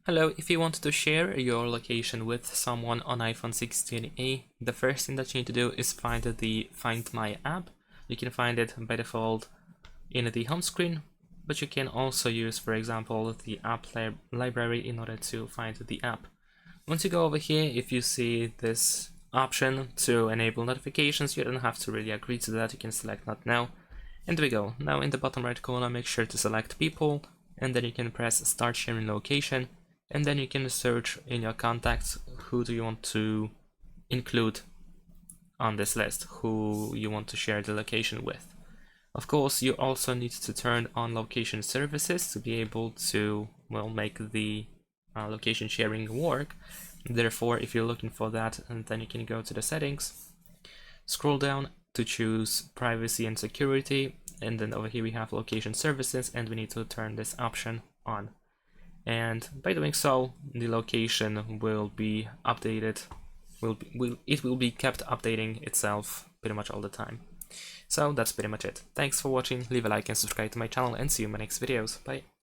Hello, if you want to share your location with someone on iPhone 16e, the first thing that you need to do is find the Find My app. You can find it by default in the home screen, but you can also use, for example, the app library in order to find the app. Once you go over here, if you see this option to enable notifications, you don't have to really agree to that. You can select Not Now. And there we go. Now in the bottom right corner, make sure to select People, and then you can press Start Sharing Location. And then you can search in your contacts who do you want to include on this list, who you want to share the location with. Of course, you also need to turn on location services to be able to, well, make the location sharing work. Therefore, if you're looking for that, and then you can go to the settings, scroll down to choose privacy and security, and then over here we have location services, and we need to turn this option on. And by doing so, the location will be updated, it will be kept updating itself pretty much all the time. So that's pretty much it. Thanks for watching, leave a like and subscribe to my channel, and see you in my next videos. Bye!